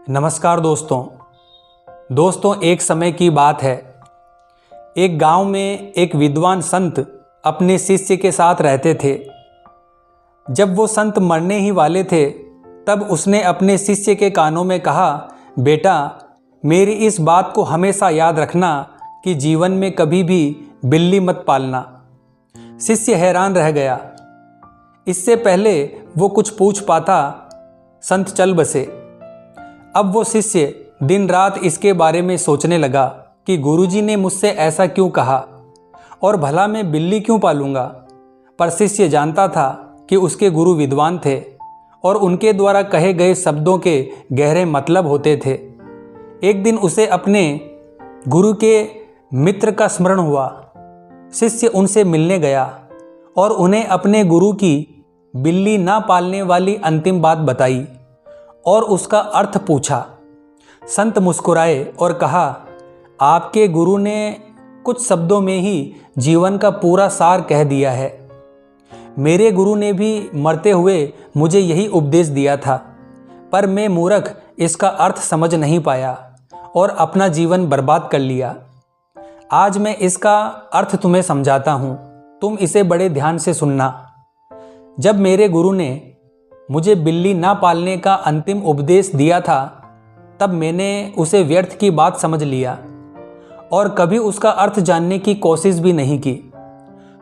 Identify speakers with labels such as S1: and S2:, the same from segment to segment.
S1: नमस्कार दोस्तों, एक समय की बात है। एक गांव में एक विद्वान संत अपने शिष्य के साथ रहते थे। जब वो संत मरने ही वाले थे, तब उसने अपने शिष्य के कानों में कहा, बेटा, मेरी इस बात को हमेशा याद रखना कि जीवन में कभी भी बिल्ली मत पालना। शिष्य हैरान रह गया। इससे पहले वो कुछ पूछ पाता, संत चल बसे। अब वो शिष्य दिन रात इसके बारे में सोचने लगा कि गुरुजी ने मुझसे ऐसा क्यों कहा और भला मैं बिल्ली क्यों पालूंगा। पर शिष्य जानता था कि उसके गुरु विद्वान थे और उनके द्वारा कहे गए शब्दों के गहरे मतलब होते थे। एक दिन उसे अपने गुरु के मित्र का स्मरण हुआ। शिष्य उनसे मिलने गया और उन्हें अपने गुरु की बिल्ली ना पालने वाली अंतिम बात बताई और उसका अर्थ पूछा। संत मुस्कुराए और कहा, आपके गुरु ने कुछ शब्दों में ही जीवन का पूरा सार कह दिया है। मेरे गुरु ने भी मरते हुए मुझे यही उपदेश दिया था, पर मैं मूर्ख इसका अर्थ समझ नहीं पाया और अपना जीवन बर्बाद कर लिया। आज मैं इसका अर्थ तुम्हें समझाता हूँ, तुम इसे बड़े ध्यान से सुनना। जब मेरे गुरु ने मुझे बिल्ली ना पालने का अंतिम उपदेश दिया था, तब मैंने उसे व्यर्थ की बात समझ लिया और कभी उसका अर्थ जानने की कोशिश भी नहीं की।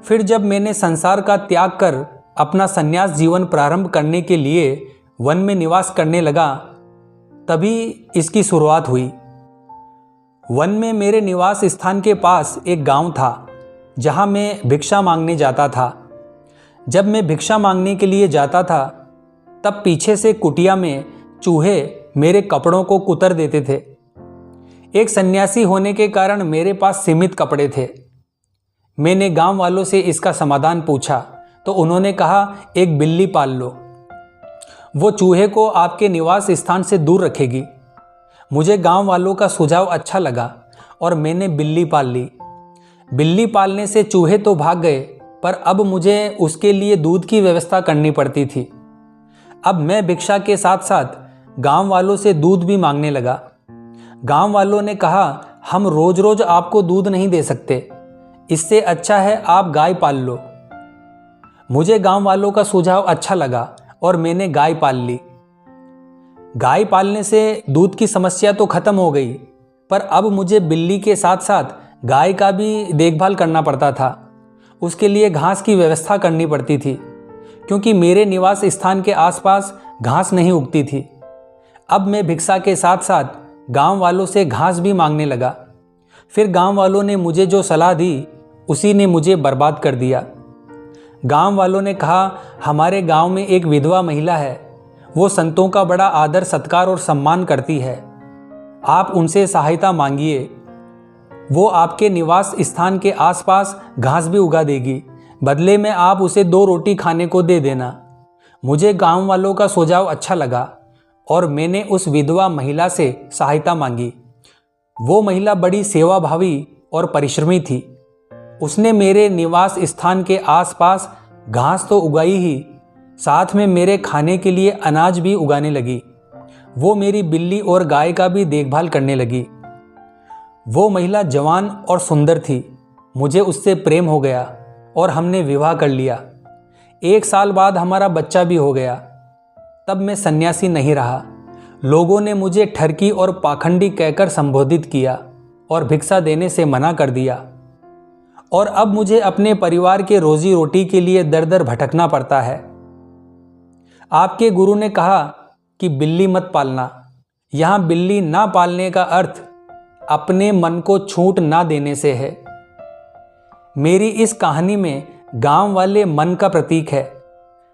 S1: फिर जब मैंने संसार का त्याग कर अपना संन्यास जीवन प्रारंभ करने के लिए वन में निवास करने लगा, तभी इसकी शुरुआत हुई। वन में मेरे निवास स्थान के पास एक गांव था, जहां मैं भिक्षा मांगने जाता था। जब मैं भिक्षा मांगने के लिए जाता था, तब पीछे से कुटिया में चूहे मेरे कपड़ों को कुतर देते थे। एक सन्यासी होने के कारण मेरे पास सीमित कपड़े थे। मैंने गांव वालों से इसका समाधान पूछा तो उन्होंने कहा, एक बिल्ली पाल लो, वो चूहे को आपके निवास स्थान से दूर रखेगी। मुझे गांव वालों का सुझाव अच्छा लगा और मैंने बिल्ली पाल ली। बिल्ली पालने से चूहे तो भाग गए, पर अब मुझे उसके लिए दूध की व्यवस्था करनी पड़ती थी। अब मैं भिक्षा के साथ साथ गांव वालों से दूध भी मांगने लगा। गांव वालों ने कहा, हम रोज रोज आपको दूध नहीं दे सकते, इससे अच्छा है आप गाय पाल लो। मुझे गांव वालों का सुझाव अच्छा लगा और मैंने गाय पाल ली। गाय पालने से दूध की समस्या तो खत्म हो गई, पर अब मुझे बिल्ली के साथ साथ गाय का भी देखभाल करना पड़ता था। उसके लिए घास की व्यवस्था करनी पड़ती थी, क्योंकि मेरे निवास स्थान के आसपास घास नहीं उगती थी। अब मैं भिक्षा के साथ साथ गांव वालों से घास भी मांगने लगा। फिर गांव वालों ने मुझे जो सलाह दी, उसी ने मुझे बर्बाद कर दिया। गांव वालों ने कहा, हमारे गांव में एक विधवा महिला है, वो संतों का बड़ा आदर सत्कार और सम्मान करती है। आप उनसे सहायता मांगिए, वो आपके निवास स्थान के आसपास घास भी उगा देगी। बदले में आप उसे 2 रोटी खाने को दे देना। मुझे गांव वालों का सुझाव अच्छा लगा और मैंने उस विधवा महिला से सहायता मांगी। वो महिला बड़ी सेवाभावी और परिश्रमी थी। उसने मेरे निवास स्थान के आसपास घास तो उगाई ही, साथ में मेरे खाने के लिए अनाज भी उगाने लगी। वो मेरी बिल्ली और गाय का भी देखभाल करने लगी। वो महिला जवान और सुंदर थी। मुझे उससे प्रेम हो गया और हमने विवाह कर लिया। 1 साल बाद हमारा बच्चा भी हो गया। तब मैं सन्यासी नहीं रहा। लोगों ने मुझे ठरकी और पाखंडी कहकर संबोधित किया और भिक्षा देने से मना कर दिया। और अब मुझे अपने परिवार के रोजी रोटी के लिए दर दर भटकना पड़ता है। आपके गुरु ने कहा कि बिल्ली मत पालना। यहाँ बिल्ली ना पालने का अर्थ अपने मन को छूट ना देने से है। मेरी इस कहानी में गांव वाले मन का प्रतीक है।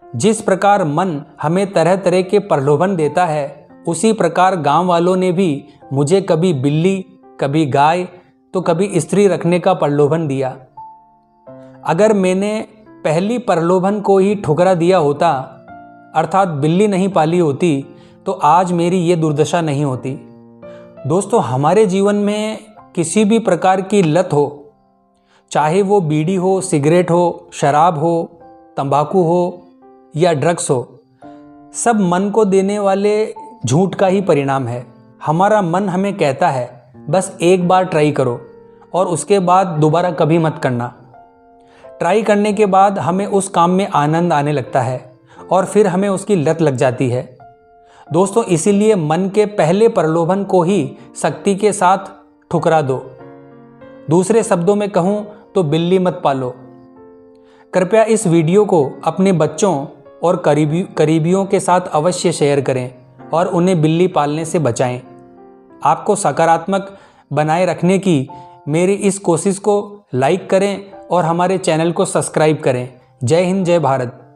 S1: जिस प्रकार मन हमें तरह तरह के प्रलोभन देता है, उसी प्रकार गांव वालों ने भी मुझे कभी बिल्ली, कभी गाय, तो कभी स्त्री रखने का प्रलोभन दिया। अगर मैंने पहली प्रलोभन को ही ठुकरा दिया होता, अर्थात बिल्ली नहीं पाली होती, तो आज मेरी ये दुर्दशा नहीं होती। दोस्तों, हमारे जीवन में किसी भी प्रकार की लत हो, चाहे वो बीड़ी हो, सिगरेट हो, शराब हो, तंबाकू हो या ड्रग्स हो, सब मन को देने वाले झूठ का ही परिणाम है। हमारा मन हमें कहता है बस एक बार ट्राई करो और उसके बाद दोबारा कभी मत करना। ट्राई करने के बाद हमें उस काम में आनंद आने लगता है और फिर हमें उसकी लत लग जाती है। दोस्तों, इसीलिए मन के पहले प्रलोभन को ही सख्ती के साथ ठुकरा दो। दूसरे शब्दों में कहूँ तो बिल्ली मत पालो। कृपया इस वीडियो को अपने बच्चों और करीबियों के साथ अवश्य शेयर करें और उन्हें बिल्ली पालने से बचाएं। आपको सकारात्मक बनाए रखने की मेरी इस कोशिश को लाइक करें और हमारे चैनल को सब्सक्राइब करें। जय हिंद, जय भारत।